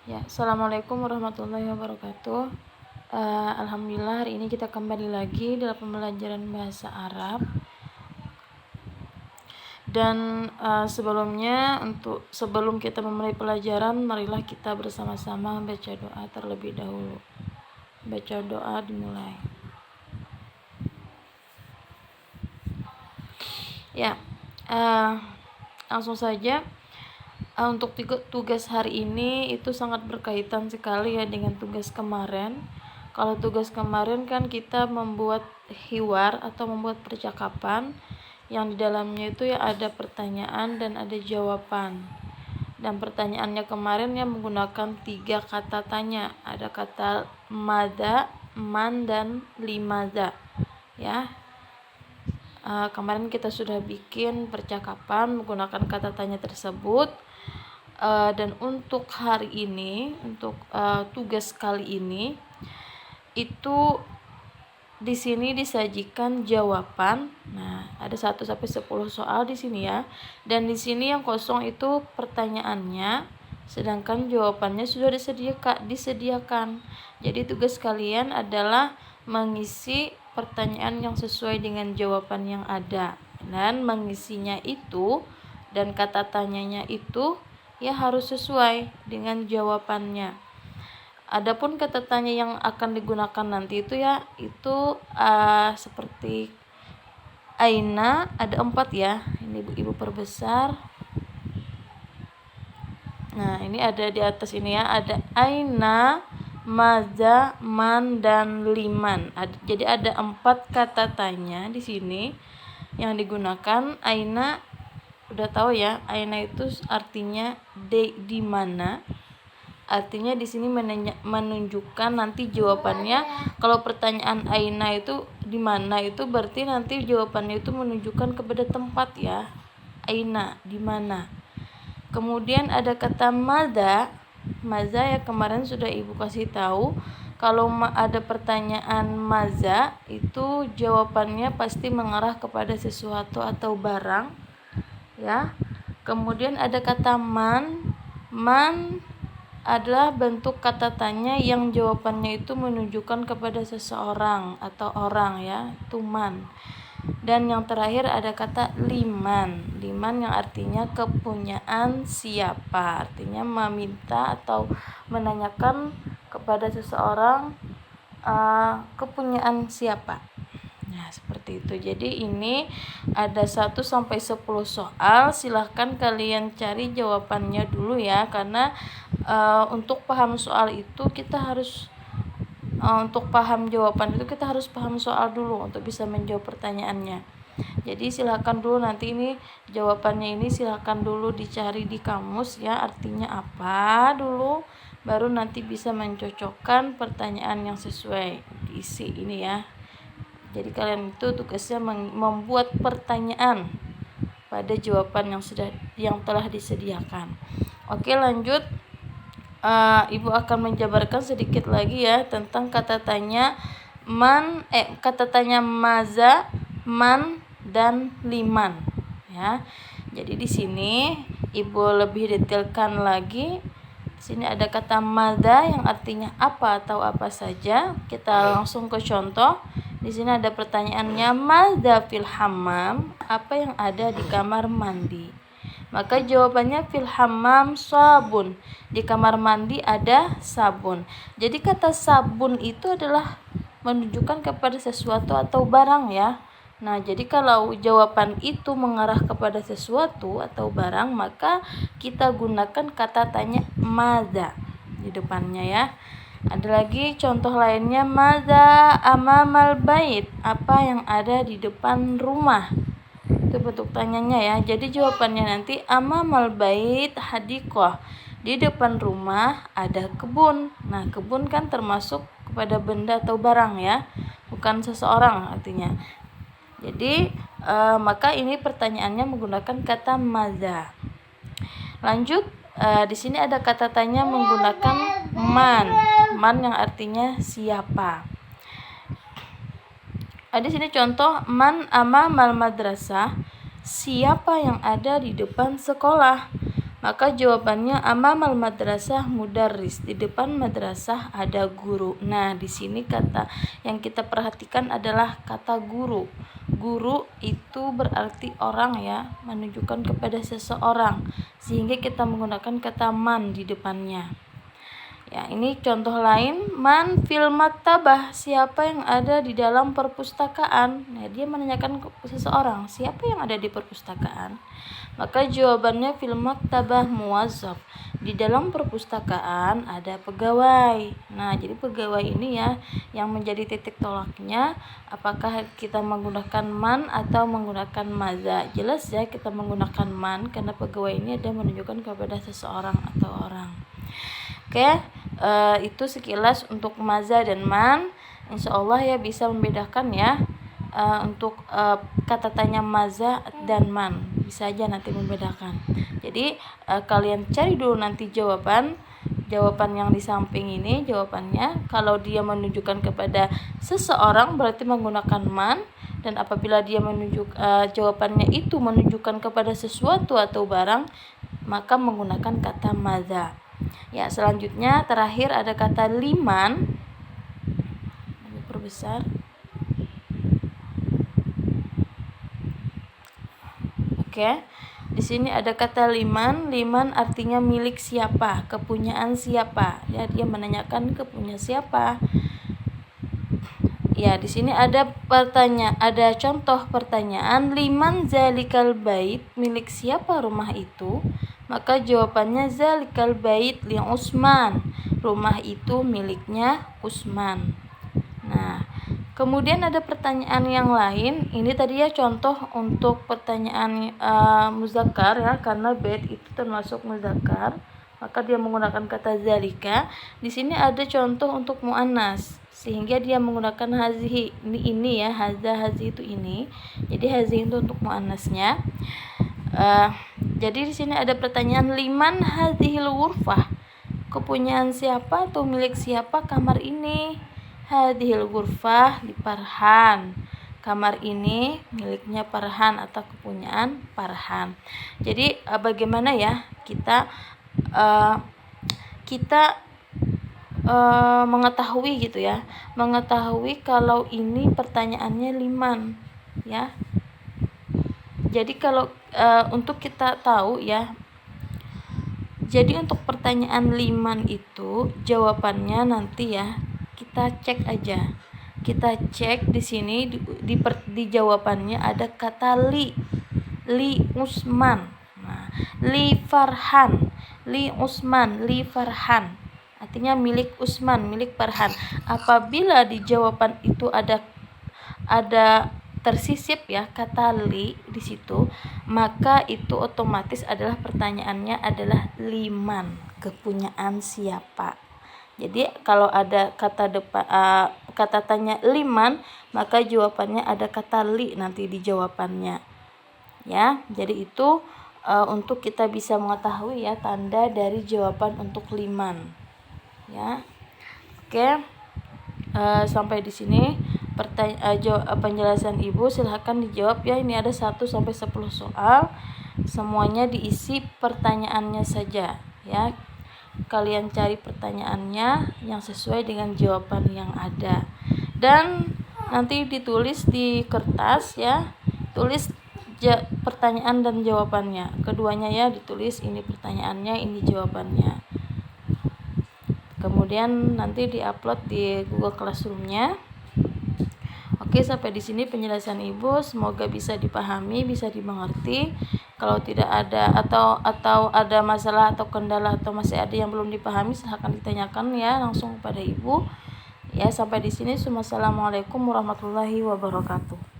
Ya, Assalamualaikum warahmatullahi wabarakatuh. Alhamdulillah hari ini kita kembali lagi dalam pembelajaran bahasa Arab. Dan sebelumnya sebelum kita memulai pelajaran, marilah kita bersama-sama baca doa terlebih dahulu. Baca doa dimulai. Ya, langsung saja. Untuk tugas hari ini itu sangat berkaitan sekali ya dengan tugas kemarin. Kalau tugas kemarin kan kita membuat hiwar atau membuat percakapan yang di dalamnya itu ya ada pertanyaan dan ada jawaban. Dan pertanyaannya kemarin yang menggunakan 3 kata tanya. Ada kata mada, man, dan limaza. Ya. Kemarin kita sudah bikin percakapan menggunakan kata tanya tersebut. Dan untuk hari ini, untuk tugas kali ini itu di sini disajikan jawaban. Nah, ada 1 sampai 10 soal di sini ya. Dan di sini yang kosong itu pertanyaannya, sedangkan jawabannya sudah disediakan. Jadi tugas kalian adalah mengisi pertanyaan yang sesuai dengan jawaban yang ada, dan mengisinya itu dan kata tanyanya itu ya harus sesuai dengan jawabannya. Adapun kata tanya yang akan digunakan nanti itu ya itu seperti aina, ada 4 ya. Ini ibu perbesar. Nah, ini ada di atas ini ya, ada aina, maza, man, dan liman. Jadi ada 4 kata tanya di sini yang digunakan. Aina udah tahu ya, aina itu artinya di mana. Artinya di sini menunjukkan nanti jawabannya. Kalau pertanyaan aina itu di mana, itu berarti nanti jawabannya itu menunjukkan kepada tempat ya. Aina, di mana. Kemudian ada kata maza. Maza ya kemarin sudah ibu kasih tahu. Kalau ada pertanyaan maza itu jawabannya pasti mengarah kepada sesuatu atau barang ya. Kemudian ada kata man. Man adalah bentuk kata tanya yang jawabannya itu menunjukkan kepada seseorang atau orang ya, itu man. Dan yang terakhir ada kata liman. Liman yang artinya kepunyaan siapa, artinya meminta atau menanyakan kepada seseorang kepunyaan siapa. Nah, seperti itu. Jadi ini ada 1 sampai 10 soal. Silahkan kalian cari jawabannya dulu ya, karena untuk paham soal itu kita harus untuk paham jawaban itu kita harus paham soal dulu untuk bisa menjawab pertanyaannya. Jadi silahkan dulu nanti ini jawabannya ini silahkan dulu dicari di kamus ya, artinya apa dulu, baru nanti bisa mencocokkan pertanyaan yang sesuai diisi ini ya. Jadi kalian itu tugasnya membuat pertanyaan pada jawaban yang telah disediakan. Oke, lanjut. Ibu akan menjabarkan sedikit lagi ya tentang kata tanya kata tanya maza, man, dan liman ya. Jadi di sini ibu lebih detailkan lagi. Di sini ada kata maza yang artinya apa atau apa saja. Kita langsung ke contoh. Di sini ada pertanyaannya, maza fil hammam, apa yang ada di kamar mandi. Maka jawabannya fil hammam sabun, di kamar mandi ada sabun. Jadi kata sabun itu adalah menunjukkan kepada sesuatu atau barang ya. Nah, jadi kalau jawaban itu mengarah kepada sesuatu atau barang, maka kita gunakan kata tanya maza di depannya ya. Ada lagi contoh lainnya, maza amamal bait, apa yang ada di depan rumah. Itu bentuk tanyanya ya. Jadi jawabannya nanti amamal bait hadiqah, di depan rumah ada kebun. Nah, kebun kan termasuk kepada benda atau barang ya, bukan seseorang artinya. Jadi maka ini pertanyaannya menggunakan kata maza. Lanjut, di sini ada kata tanya menggunakan man. Man yang artinya siapa. Di sini contoh, man amamal madrasah, siapa yang ada di depan sekolah. Maka jawabannya amamal madrasah mudarris, di depan madrasah ada guru. Nah, di sini kata yang kita perhatikan adalah kata guru. Guru itu berarti orang ya, menunjukkan kepada seseorang, sehingga kita menggunakan kata man di depannya. Ya, ini contoh lain, man fil maktabah, siapa yang ada di dalam perpustakaan. Nah, dia menanyakan ke seseorang, siapa yang ada di perpustakaan? Maka jawabannya fil maktabah muwazzaf, di dalam perpustakaan ada pegawai. Nah, jadi pegawai ini ya yang menjadi titik tolaknya, apakah kita menggunakan man atau menggunakan maza. Jelas ya kita menggunakan man karena pegawai ini ada menunjukkan kepada seseorang atau orang. Oke, itu sekilas untuk maza dan man. Insya Allah ya bisa membedakan ya untuk kata tanya maza dan man, bisa aja nanti membedakan. Jadi kalian cari dulu nanti jawaban yang di samping ini jawabannya. Kalau dia menunjukkan kepada seseorang berarti menggunakan man, dan apabila dia jawabannya itu menunjukkan kepada sesuatu atau barang, maka menggunakan kata maza. Ya, selanjutnya terakhir ada kata liman. Perbesar. Oke. Di sini ada kata liman. Liman artinya milik siapa, kepunyaan siapa. Ya, dia menanyakan kepunyaan siapa. Ya, di sini ada contoh pertanyaan, liman zalikal bait, milik siapa rumah itu? Maka jawabannya zalikal bait li Utsman, rumah itu miliknya Utsman. Nah, kemudian ada pertanyaan yang lain. Ini tadi ya contoh untuk pertanyaan muzakkar ya, karena bait itu termasuk muzakkar, maka dia menggunakan kata zalika. Di sini ada contoh untuk muannas, sehingga dia menggunakan hazihi. Ini ya, hazi itu ini. Jadi hazihi itu untuk muannasnya. Jadi di sini ada pertanyaan, liman hazihil ghurfah, kepunyaan siapa atau milik siapa kamar ini? Hadhil ghurfah di Farhan, kamar ini miliknya Farhan atau kepunyaan Farhan. Jadi bagaimana ya kita mengetahui gitu ya, mengetahui kalau ini pertanyaannya liman ya. Jadi kalau untuk kita tahu ya, jadi untuk pertanyaan liman itu jawabannya nanti ya kita cek aja. Kita cek di sini di jawabannya ada kata li Utsman. Nah, li Farhan, li Utsman, li Farhan. Artinya milik Utsman, milik Farhan. Apabila di jawaban itu ada tersisip ya kata li di situ, maka itu otomatis adalah pertanyaannya adalah liman, kepunyaan siapa. Jadi kalau ada kata tanya liman, maka jawabannya ada kata li nanti di jawabannya. Ya, jadi itu untuk kita bisa mengetahui ya tanda dari jawaban untuk liman. Ya. Oke. Sampai di sini penjelasan Ibu, silahkan dijawab ya. Ini ada 1 sampai 10 soal. Semuanya diisi pertanyaannya saja ya. Kalian cari pertanyaannya yang sesuai dengan jawaban yang ada. Dan nanti ditulis di kertas ya. Tulis pertanyaan dan jawabannya. Keduanya ya ditulis, ini pertanyaannya, ini jawabannya. Kemudian nanti diupload di Google Classroom-nya. Oke, sampai di sini penjelasan Ibu, semoga bisa dipahami, bisa dimengerti. Kalau tidak ada atau ada masalah atau kendala atau masih ada yang belum dipahami, silahkan ditanyakan ya langsung kepada Ibu. Ya, sampai di sini. Wassalamualaikum warahmatullahi wabarakatuh.